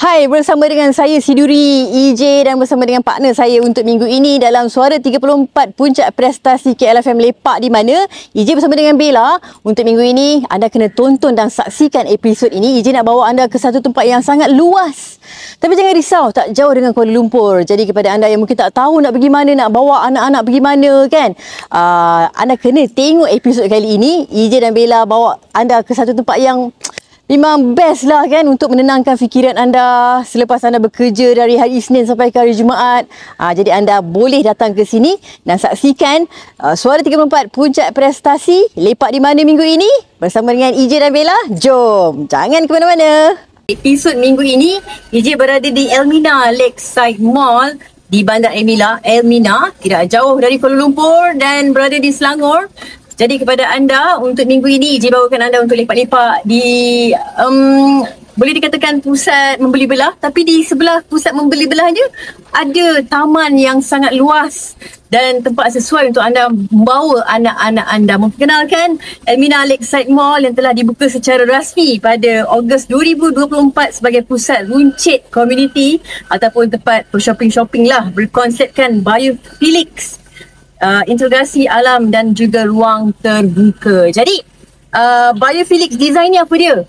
Hai, bersama dengan saya Siduri EJ dan bersama dengan partner saya untuk minggu ini dalam Suara 34 Puncak Prestasi KLFM Lepak di mana EJ bersama dengan Bella. Untuk minggu ini anda kena tonton dan saksikan episod ini. EJ nak bawa anda ke satu tempat yang sangat luas. Tapi jangan risau, tak jauh dengan Kuala Lumpur. Jadi kepada anda yang mungkin tak tahu nak pergi mana, nak bawa anak-anak pergi mana kan, anda kena tengok episod kali ini. EJ dan Bella bawa anda ke satu tempat yang memang best lah kan untuk menenangkan fikiran anda selepas anda bekerja dari hari Isnin sampai ke hari Jumaat. Jadi anda boleh datang ke sini dan saksikan Suara 34 Puncak Prestasi Lepak di mana minggu ini bersama dengan EJ dan Bella. Jom, jangan ke mana-mana. Episod minggu ini, EJ berada di Elmina Lakeside Mall di Bandar Elmina, tidak jauh dari Kuala Lumpur dan berada di Selangor. Jadi kepada anda untuk minggu ini, EJ bawakan anda untuk lepak-lepak di boleh dikatakan pusat membeli belah, tapi di sebelah pusat membeli belahnya ada taman yang sangat luas dan tempat sesuai untuk anda membawa anak-anak anda. Memperkenalkan Elmina Lakeside Mall yang telah dibuka secara rasmi pada Ogos 2024 sebagai pusat runcit komuniti ataupun tempat shopping lah, berkonsepkan biophilics, integrasi alam dan juga ruang terbuka. Jadi biophilics design ni apa dia?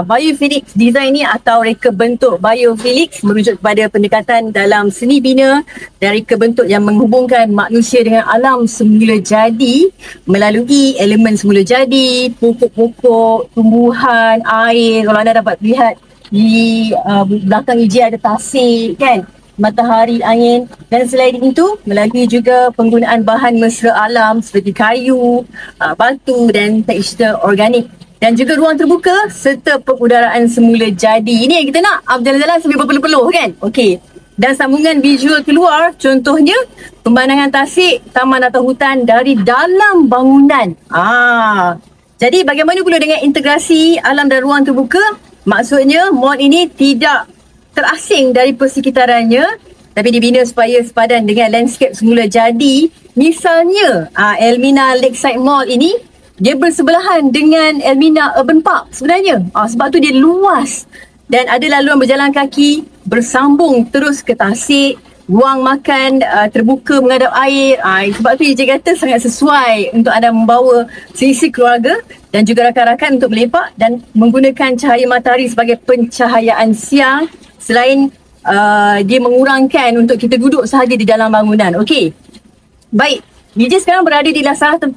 Biophilics design ni atau reka bentuk biophilics merujuk kepada pendekatan dalam seni bina dan reka bentuk yang menghubungkan manusia dengan alam semula jadi melalui elemen semula jadi, pokok-pokok, tumbuhan, air. Kalau anda dapat lihat di belakang EJ ada tasik kan, matahari, angin, dan selain itu melalui juga penggunaan bahan mesra alam seperti kayu, batu dan tekstur organik dan juga ruang terbuka serta pengudaraan semula jadi. Ini yang kita nak, berjalan-jalan sambil berpeluh-peluh kan. Okey. Dan sambungan visual keluar, contohnya pemandangan tasik, taman atau hutan dari dalam bangunan. Jadi bagaimana pula dengan integrasi alam dan ruang terbuka? Maksudnya mall ini tidak terasing dari persekitarannya tapi dibina supaya sepadan dengan landscape semula jadi. Misalnya Elmina Lakeside Mall ini dia bersebelahan dengan Elmina Urban Park sebenarnya. Sebab tu dia luas dan ada laluan berjalan kaki bersambung terus ke tasik, ruang makan terbuka menghadap air. Sebab tu EJ kata sangat sesuai untuk anda membawa seisi keluarga dan juga rakan-rakan untuk melepak dan menggunakan cahaya matahari sebagai pencahayaan siang. Selain dia mengurangkan untuk kita duduk sahaja di dalam bangunan. Okey. Baik. EJ sekarang berada di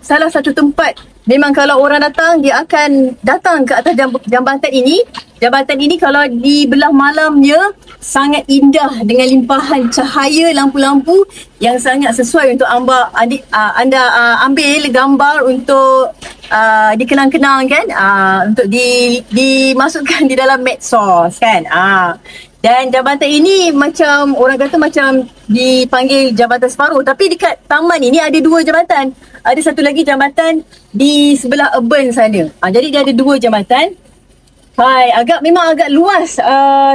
salah satu tempat. Memang kalau orang datang, dia akan datang ke atas jambatan ini. Jambatan ini kalau di belah malamnya sangat indah dengan limpahan cahaya lampu-lampu yang sangat sesuai untuk anda ambil gambar untuk dikenang-kenang kan, untuk dimasukkan di dalam medsos kan. Dan jambatan ini macam orang kata macam dipanggil jambatan separuh, tapi dekat taman ini ada dua jambatan. Ada satu lagi jambatan di sebelah urban sana. Jadi dia ada dua jambatan. Memang agak luas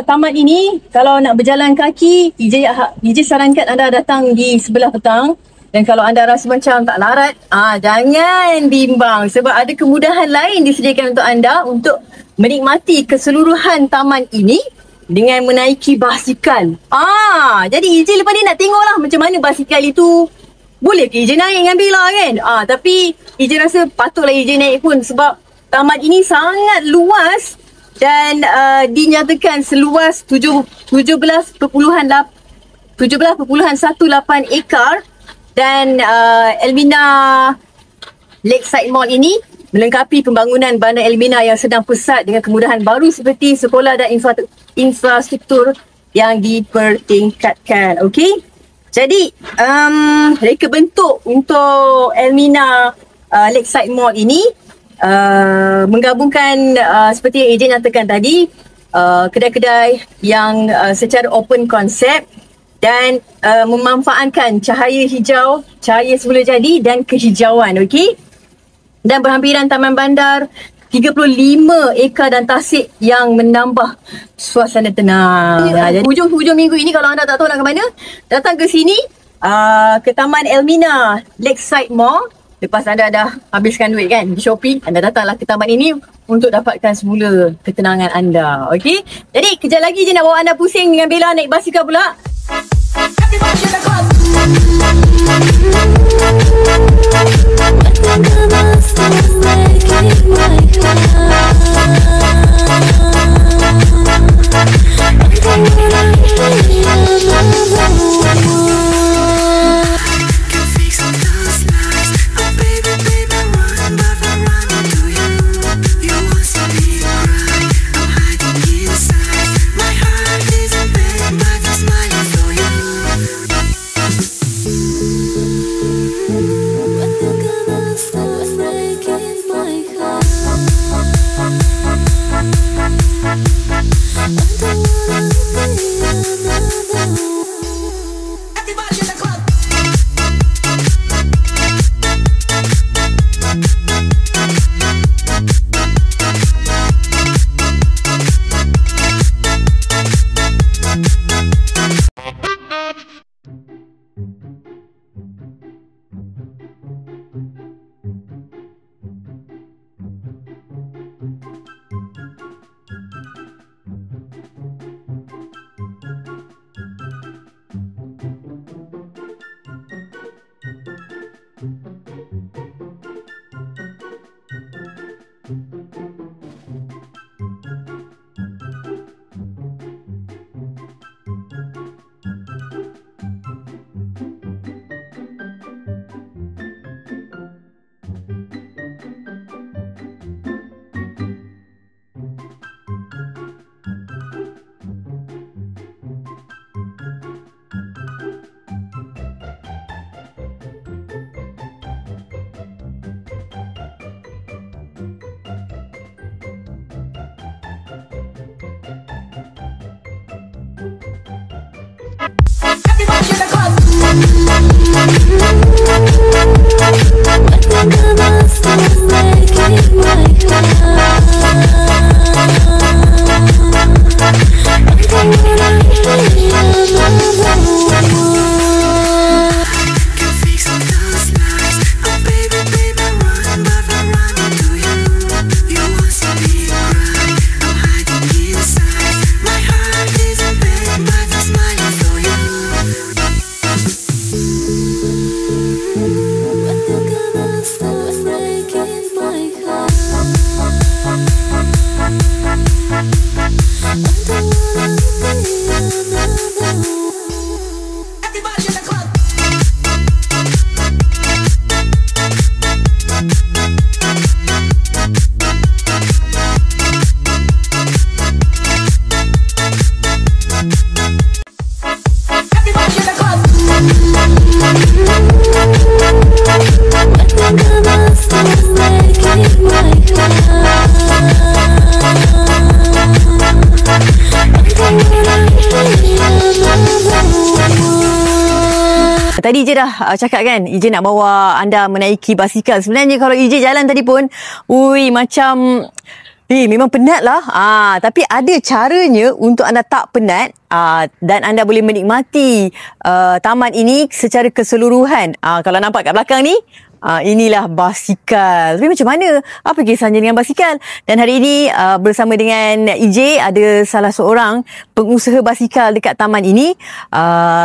taman ini. Kalau nak berjalan kaki, EJ sarankan anda datang di sebelah petang. Dan kalau anda rasa macam tak larat, jangan bimbang sebab ada kemudahan lain disediakan untuk anda untuk menikmati keseluruhan taman ini dengan menaiki basikal. Jadi EJ lepas ni nak tengoklah macam mana basikal itu. Boleh ke EJ naik dengan Bella kan? Tapi EJ rasa patutlah EJ naik pun sebab taman ini sangat luas dan dinyatakan seluas 17.18 ekar. Dan Elmina Lakeside Mall ini melengkapi pembangunan Bandar Elmina yang sedang pesat dengan kemudahan baru seperti sekolah dan infrastruktur yang dipertingkatkan. Okey. Jadi reka bentuk untuk Elmina Lakeside Mall ini menggabungkan seperti yang AJ nyatakan tadi, kedai-kedai yang secara open concept dan memanfaatkan cahaya hijau, cahaya semula jadi dan kehijauan. Okey. Dan berhampiran taman bandar 35 ekar dan tasik yang menambah suasana tenang. Hujung-hujung minggu ini kalau anda tak tahu nak ke mana, datang ke sini, ke Taman Elmina Lakeside Mall lepas anda dah habiskan duit kan di Shopee, anda datanglah ke taman ini untuk dapatkan semula ketenangan anda. Okey? Jadi kejap lagi je nak bawa anda pusing dengan Bella naik basikal pula. Tadi je dah cakap kan, EJ nak bawa anda menaiki basikal. Sebenarnya kalau EJ jalan tadi pun, macam memang penat lah. Tapi ada caranya untuk anda tak penat dan anda boleh menikmati taman ini secara keseluruhan. Kalau nampak kat belakang ni, inilah basikal. Tapi macam mana? Apa kisahnya dengan basikal? Dan hari ini bersama dengan EJ ada salah seorang pengusaha basikal dekat taman ini.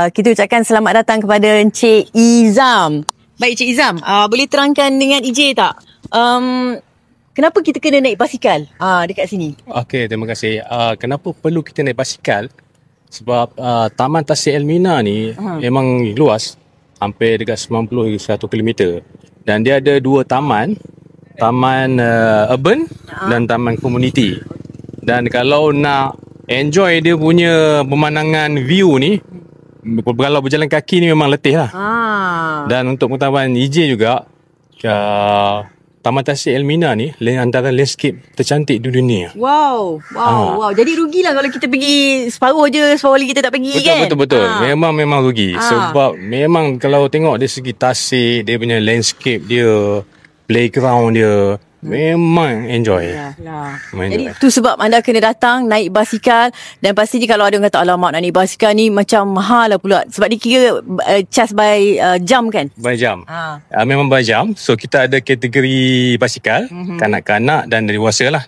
Kita ucapkan selamat datang kepada Encik Izam. Baik Encik Izam, boleh terangkan dengan EJ tak? Kenapa kita kena naik basikal dekat sini? Okey, terima kasih. Kenapa perlu kita naik basikal? Sebab Taman Tasik Elmina ni memang luas, hampir dekat 90 hingga 100 km. Dan dia ada dua taman, taman urban dan taman komuniti. Dan kalau nak enjoy dia punya pemandangan view ni, kalau berjalan kaki ni memang letih lah. Dan untuk pengetahuan EJ juga, Taman Tasik Elmina ni antara landscape tercantik di dunia. Wow. Jadi rugilah kalau kita pergi separuh lagi kita tak pergi. Betul. Memang rugi. Sebab memang kalau tengok dari segi Tasik, dia punya landscape dia, playground dia, memang enjoy. Memang Jadi enjoy. tu sebab anda kena datang naik basikal, dan pastinya kalau ada orang kata alamak nak naik basikal ni macam mahal lah pula, sebab dia kira charge by jam kan. By jam. Memang by jam. So kita ada kategori basikal, kanak-kanak dan dewasa lah.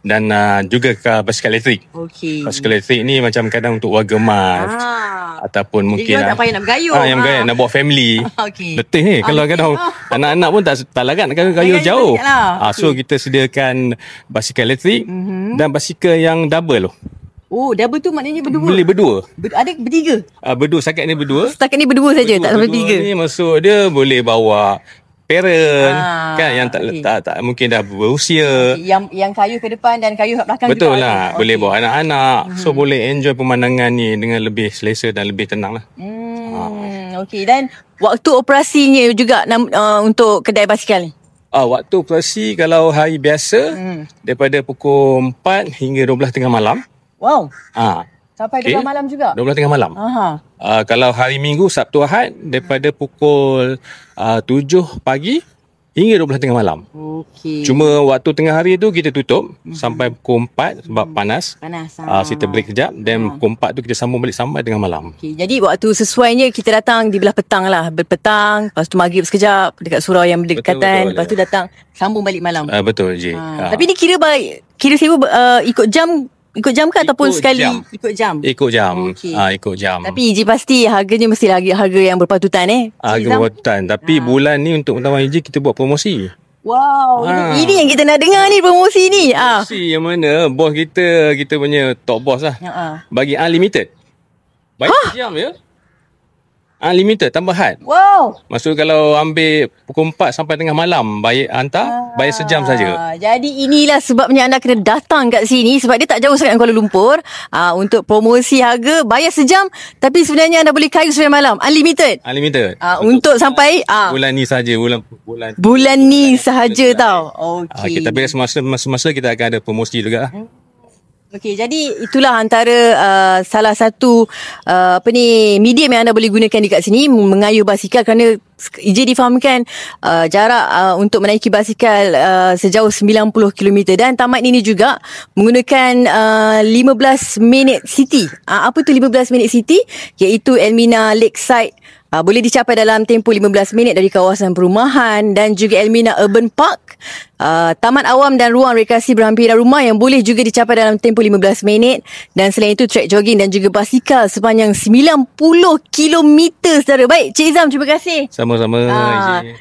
Dan juga basikal elektrik. Okey. Basikal elektrik ni macam kadang untuk warga emas. Ataupun mungkin tak payah nak bergayung. yang bergayung nak bawa family. Okey. Letih ni kalau kadang anak-anak pun tak larat nak gayung jauh. So kita sediakan basikal elektrik dan basikal yang double. Oh, double tu maknanya berdua. Boleh berdua. Ada bertiga. Berdua, setakat ni berdua. Setakat ni berdua saja, tak sampai tiga. Ni maksud dia boleh bawa parent kan yang tak mungkin dah berusia. Yang kayu ke depan dan kayu kat belakang. Betul juga lah. ada. Boleh bawa anak-anak. So boleh enjoy pemandangan ni dengan lebih selesa dan lebih tenang lah. Okey, dan waktu operasinya juga untuk kedai basikal ni. Waktu operasi kalau hari biasa daripada pukul 4 hingga 12 tengah malam. Wow. Sampai 12 malam juga. 12 tengah malam. Kalau hari Minggu, Sabtu, Ahad daripada pukul 7 pagi hingga 12 tengah malam. Okey. Cuma waktu tengah hari tu kita tutup sampai pukul 4 sebab panas. Kita break kejap dan pukul 4 tu kita sambung balik sampai tengah malam. Okay, jadi waktu sesuainya kita datang di belah petang lah. Berpetang, lepas tu maghrib sekejap dekat surau yang berdekatan. Lepas tu datang sambung balik malam. Betul je. Tapi ni kira sewa ikut jam ke ataupun sekali jam. ikut jam? Ikut jam. Okey. Ikut jam. Tapi Iji pasti harganya mesti harga yang berpatutan Harga berpatutan. Tapi bulan ni untuk Taman Iji kita buat promosi. Wow, ini yang kita nak dengar ni, promosi ni. Promosi yang mana bos kita punya top boss lah. Bagi unlimited. Bayar sejam je. Unlimited tambahan. Wow. Maksud kalau ambil pukul 4 sampai tengah malam bayar sejam saja. Jadi inilah sebabnya anda kena datang kat sini, sebab dia tak jauh sangat Kuala Lumpur. Untuk promosi harga bayar sejam, tapi sebenarnya anda boleh kayu sampai malam. Unlimited. Untuk sampai bulan ni saja, bulan ni sahaja tau. Okey. Tapi semasa kita akan ada promosi juga. Okey, jadi itulah antara salah satu medium yang anda boleh gunakan dekat sini mengayuh basikal, kerana Iji difahamkan jarak untuk menaiki basikal sejauh 90 km, dan taman ini juga menggunakan 15 minit city. Apa tu 15 minit city? Iaitu Elmina Lakeside. Boleh dicapai dalam tempoh 15 minit dari kawasan perumahan, dan juga Elmina Urban Park, taman awam dan ruang rekreasi berhampiran rumah yang boleh juga dicapai dalam tempoh 15 minit. Dan selain itu trek jogging dan juga basikal sepanjang 90 km, saudara. Baik, Cik Izam, terima kasih. Sama-sama.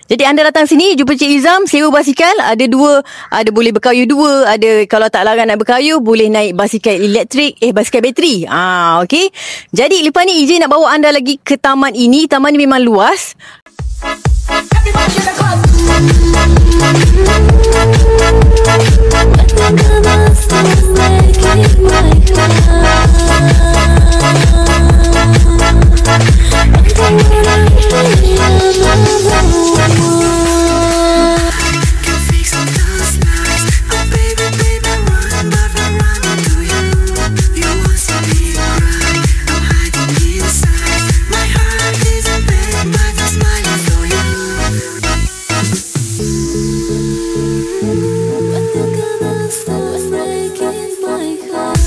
Jadi anda datang sini jumpa Cik Izam, sewa basikal, ada dua, ada boleh berkayu dua, ada kalau tak larang nak berkayu boleh naik basikal elektrik, basikal bateri. Okey. Jadi lepas ni Iji nak bawa anda lagi ke taman ini. Taman ni memang luas. Stop breaking my heart.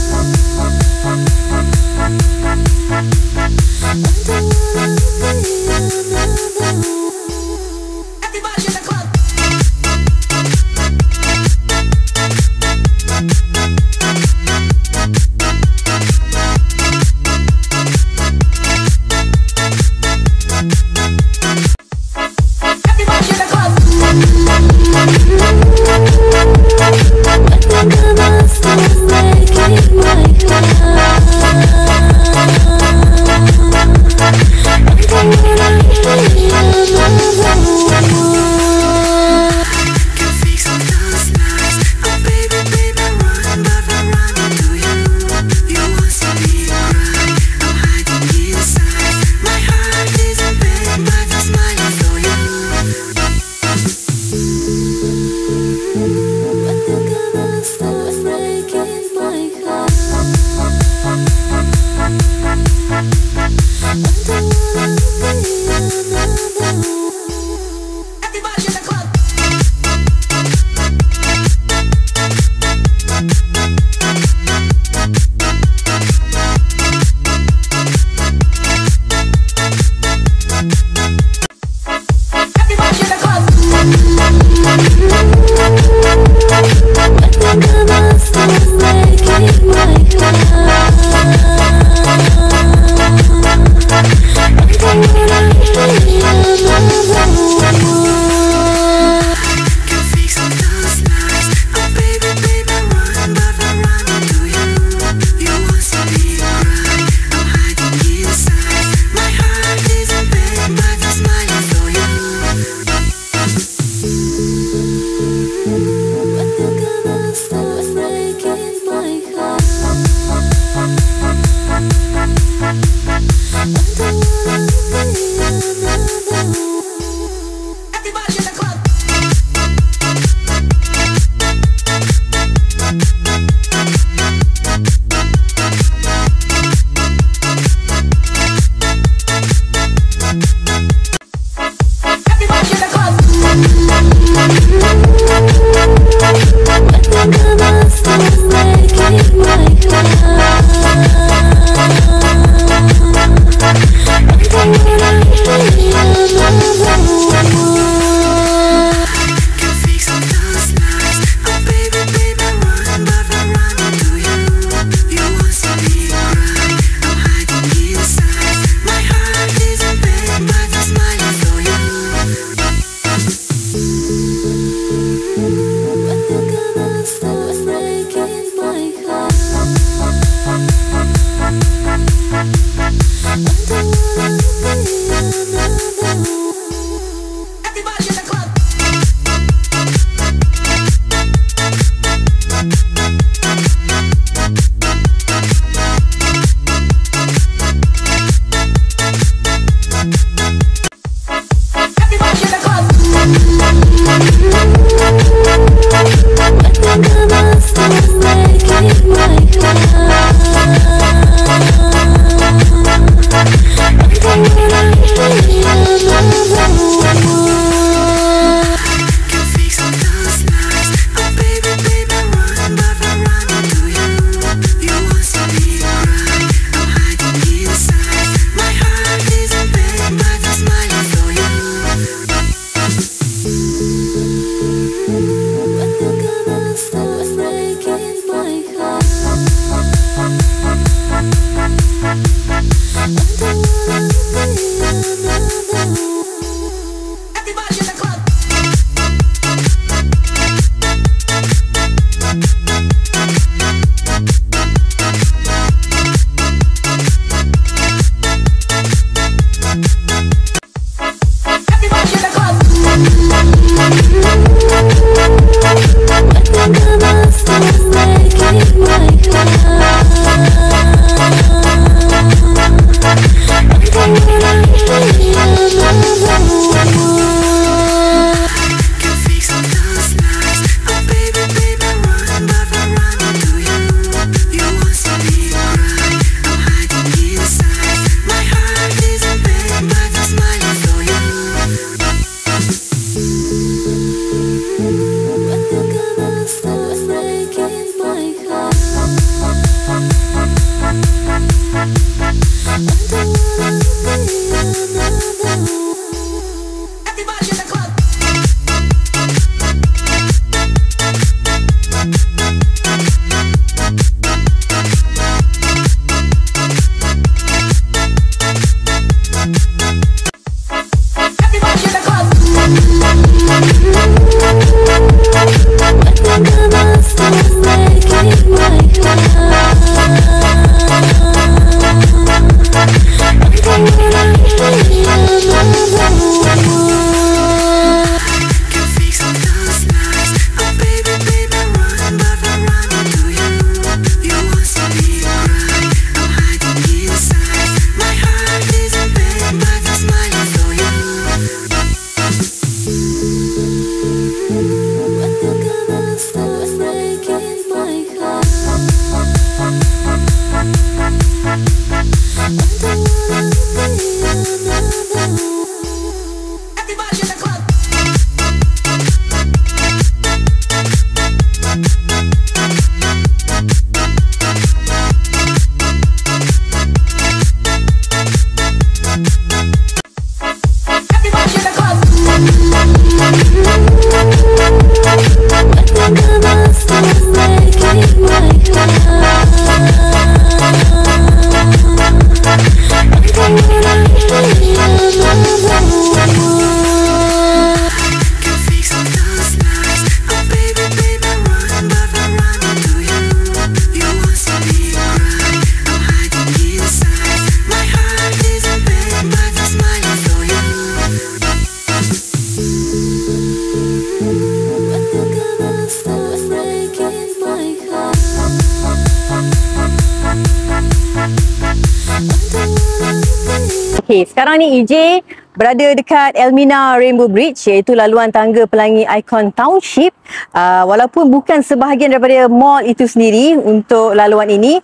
Okey, sekarang ni EJ berada dekat Elmina Rainbow Bridge, iaitu laluan tangga Pelangi Icon Township. Walaupun bukan sebahagian daripada mall itu sendiri untuk laluan ini,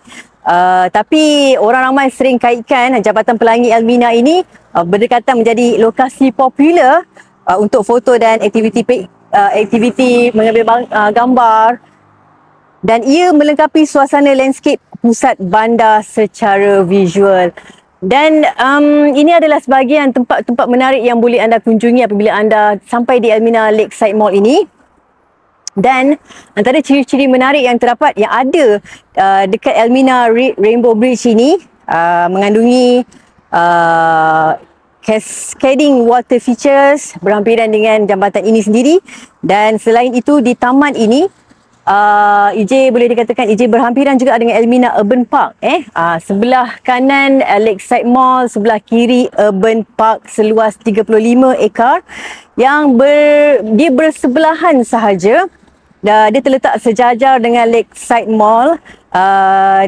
tapi orang ramai sering kaitkan Jabatan Pelangi Elmina ini berdekatan menjadi lokasi popular untuk foto dan aktiviti mengambil gambar, dan ia melengkapi suasana landscape pusat bandar secara visual. Dan ini adalah sebahagian tempat-tempat menarik yang boleh anda kunjungi apabila anda sampai di Elmina Lakeside Mall ini. Dan antara ciri-ciri menarik yang terdapat yang ada dekat Elmina Rainbow Bridge ini mengandungi cascading water features berhampiran dengan jambatan ini sendiri. Dan selain itu, di taman ini EJ boleh dikatakan EJ berhampiran juga dengan Elmina Urban Park. Sebelah kanan Lakeside Mall, sebelah kiri Urban Park seluas 35 ekar yang dia bersebelahan sahaja. Dia terletak sejajar dengan Lakeside Mall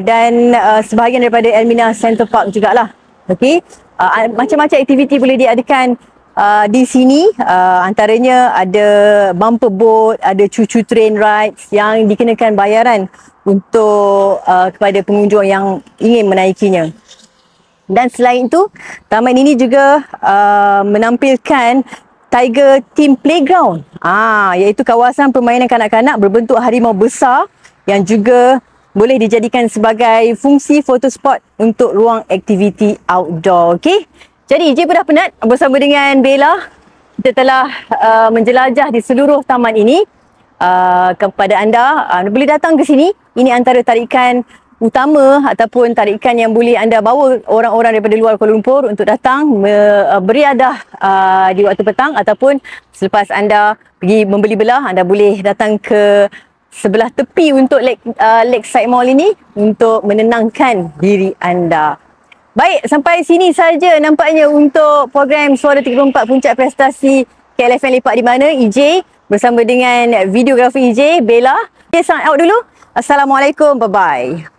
dan sebahagian daripada Elmina Center Park jugalah. Okey, macam-macam aktiviti boleh diadakan di sini, antaranya ada bumper boat, ada cucu train rides yang dikenakan bayaran untuk kepada pengunjung yang ingin menaikinya. Dan selain itu, taman ini juga menampilkan Tiger Team Playground, iaitu kawasan permainan kanak-kanak berbentuk harimau besar yang juga boleh dijadikan sebagai fungsi foto spot untuk ruang aktiviti outdoor. Okey, jadi EJ pun dah penat bersama dengan Bella. Kita telah menjelajah di seluruh taman ini. Kepada anda, boleh datang ke sini. Ini antara tarikan utama ataupun tarikan yang boleh anda bawa orang-orang daripada luar Kuala Lumpur untuk datang beriadah di waktu petang, ataupun selepas anda pergi membeli belah, anda boleh datang ke sebelah tepi untuk Lakeside Mall ini untuk menenangkan diri anda. Baik, sampai sini saja nampaknya untuk program Suara 34 Puncak Prestasi KLFM Lepak di Mana. EJ bersama dengan videografer EJ, Bella. Okay, sign out dulu. Assalamualaikum, bye-bye.